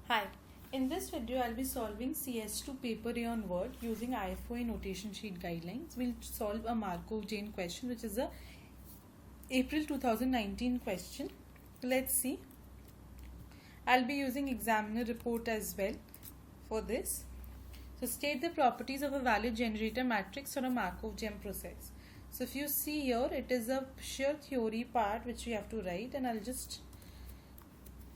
Hi, in this video I'll be solving CS2 paper A on Word using IFOA notation sheet guidelines. We'll solve a Markov chain question which is a April 2019 question. Let's see. I'll be using examiner report as well for this. So state the properties of a valid generator matrix or a Markov chain process. So if you see here, it is a sheer theory part which we have to write, and I'll just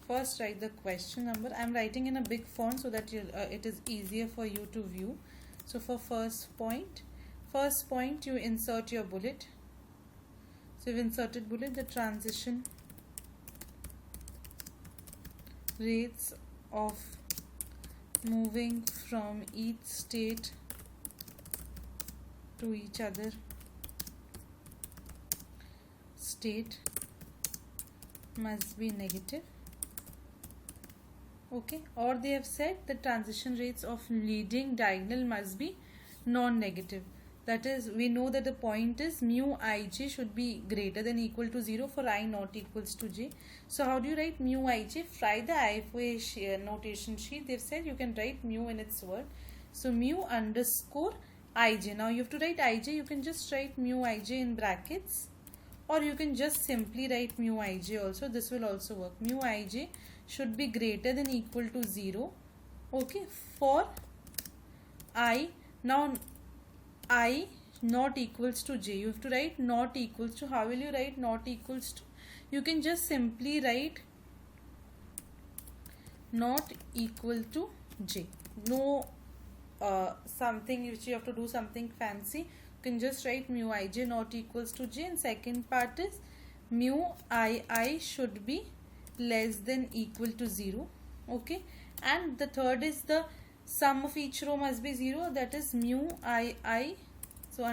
first write the question number. I'm writing in a big font so that it is easier for you to view. So for first point you insert your bullet. So you've inserted bullet, the transition rates of moving from each state to each other state must be negative. Okay, or they have said the transition rates of leading diagonal must be non-negative. That is, we know that the point is mu ij should be greater than equal to 0 for I not equals to j. So how do you write mu ij? Try the IFOA notation sheet. They've said you can write mu in its word. So mu underscore ij. Now you have to write ij. You can just write mu ij in brackets, or you can just simply write mu ij also. This will also work. Mu ij should be greater than equal to 0. Okay, for I. Now I not equals to j. You have to write not equals to. How will you write not equals to? You can just simply write not equal to j. No something which you have to do something fancy. You can just write mu ij not equals to j, and second part is mu ii should be less than equal to 0. Okay, and the third is the sum of each row must be 0, that is mu ii. So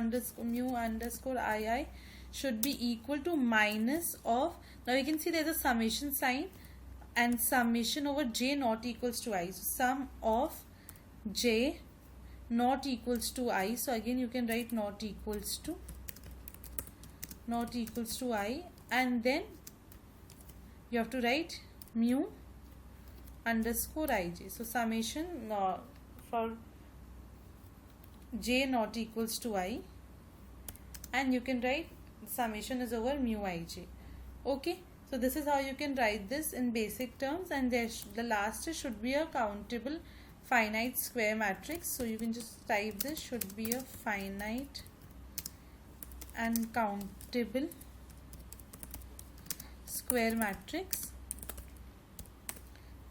mu underscore ii should be equal to minus of, now you can see there's a summation sign and summation over j not equals to I. So sum of j not equals to I. So again you can write not equals to I, and then you have to write mu underscore ij. So summation for j not equals to I, and you can write summation is over mu ij. Okay, so this is how you can write this in basic terms, and the last should be a countable finite square matrix. So you can just type this, should be a finite and countable square matrix.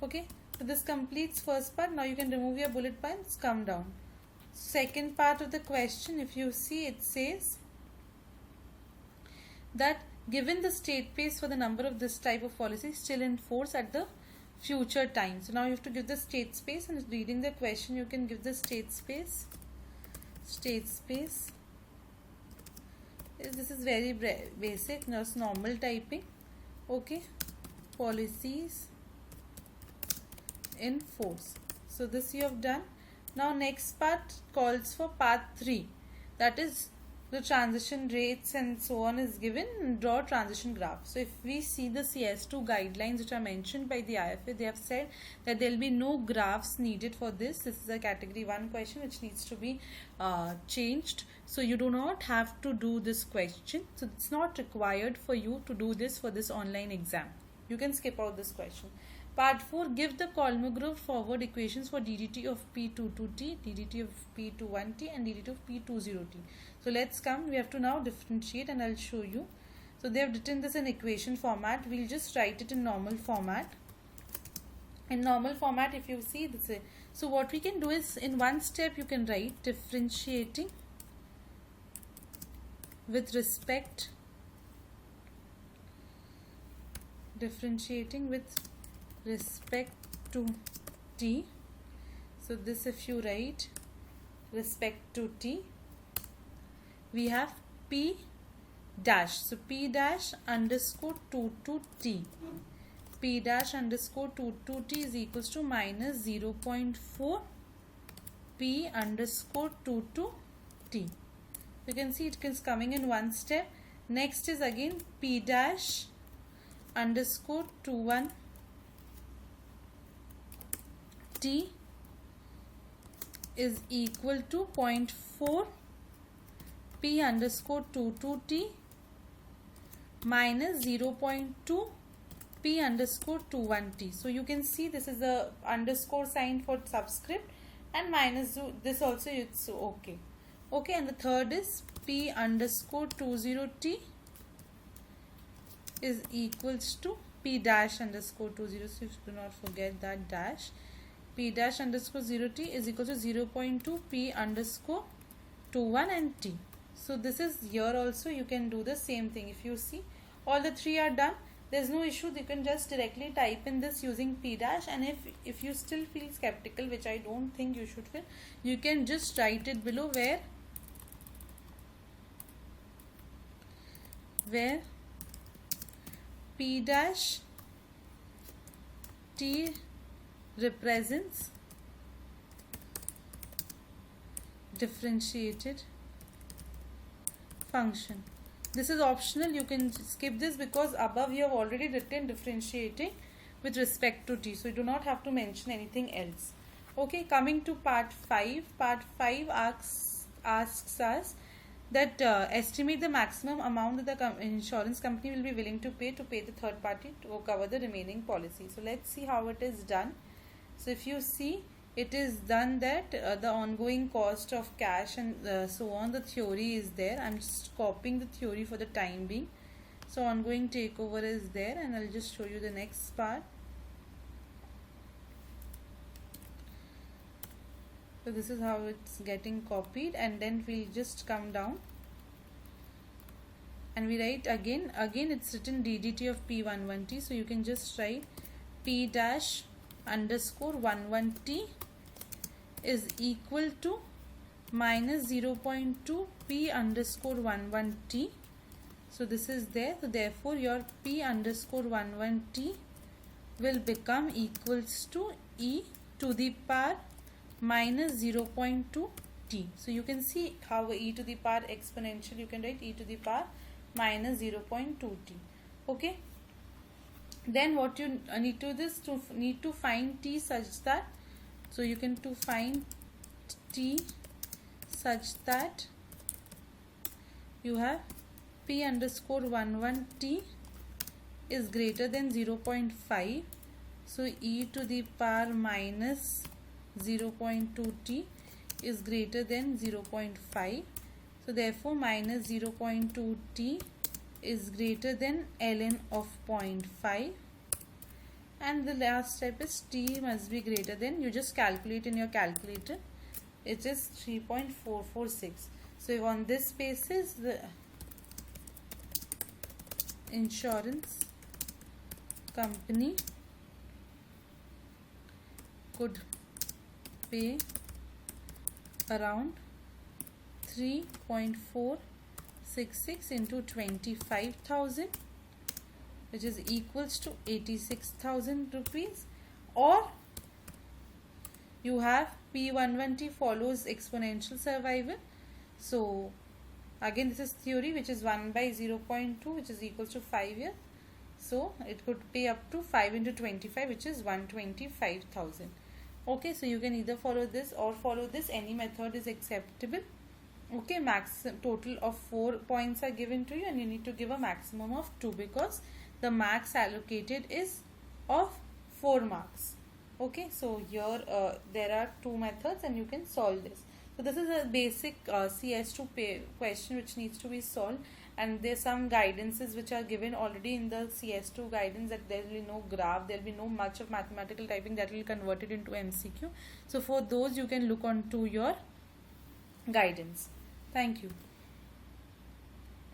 Okay, so this completes first part. Now you can remove your bullet points, come down. Second part of the question, if you see, it says that given the state space for the number of this type of policy still in force at the future time. So now you have to give the state space, and reading the question you can give the state space. This is very basic, just normal typing. Okay, policies in force. So this you have done. Now next part calls for part 3, that is the transition rates and so on is given. Draw transition graph. So if we see the CS2 guidelines which are mentioned by the IFA, they have said that there will be no graphs needed for this. This is a category 1 question which needs to be changed. So you do not have to do this question. So it's not required for you to do this for this online exam. You can skip out this question. Part 4, give the Kolmogorov forward equations for ddt of P22t, ddt of P21t, and ddt of P20t. So let's come, we have to now differentiate, and I'll show you. So they have written this in equation format. We'll just write it in normal format. In normal format, if you see this, so what we can do is, in one step you can write differentiating with respect to t. So this, if you write respect to t, we have p dash. So p dash underscore 2 to t. P dash underscore 2 to t is equals to minus 0.4 p underscore 2 to t. You can see it is coming in one step. Next is again p dash underscore 21 t is equal to 0.4 p underscore 22t minus 0.2 p underscore 21t. So you can see this is a underscore sign for subscript, and minus this also, it's okay. Okay, and the third is p underscore 20t is equals to p dash underscore 20. So do not forget that dash. P dash underscore 0t is equal to 0.2 p underscore 21 and t. So this is here also you can do the same thing. If you see all the three are done, there's no issue. You can just directly type in this using p dash, and if you still feel skeptical, which I don't think you should feel, you can just write it below where p dash t represents differentiated function. This is optional, you can skip this because above you have already written differentiating with respect to t, so you do not have to mention anything else. Okay, coming to part 5. Part 5 asks us that estimate the maximum amount that the insurance company will be willing to pay the third party to cover the remaining policy. So let's see how it is done. So if you see, it is done that the ongoing cost of cash and so on, the theory is there. I'm just copying the theory for the time being. So ongoing takeover is there, and I'll just show you the next part. So this is how it's getting copied, and then we'll just come down and we write again it's written DDT of P11T, so you can just write P dash underscore 11T is equal to minus 0.2 P underscore 11T. So this is there, so therefore your P underscore 11T will become equals to e to the power minus 0.2 t. So you can see how e to the power exponential, you can write e to the power minus 0.2 t. Okay, then what you need to do is need to find t such that, so you can to find t such that you have p underscore 11t is greater than 0.5. So e to the power minus 0.2 t is greater than 0.5. So therefore minus 0.2 t is greater than ln of 0.5. And the last step is t must be greater than, you just calculate in your calculator, it is 3.446. So if on this basis the insurance company could pay around 3.466 into 25,000, which is equals to 86,000 rupees, or you have P11T follows exponential survival. So again this is theory, which is 1 by 0.2, which is equals to 5 years. So it could pay up to 5 into 25, which is 125,000. Okay, so you can either follow this or follow this, any method is acceptable. Okay, max total of 4 points are given to you, and you need to give a maximum of 2 because the max allocated is of 4 marks. Okay, so here there are 2 methods and you can solve this. So this is a basic CS2 question which needs to be solved, and there's some guidances which are given already in the CS2 guidance, that there will be no graph, there will be no much of mathematical typing, that will convert it into MCQ. So for those you can look on to your guidance. Thank you.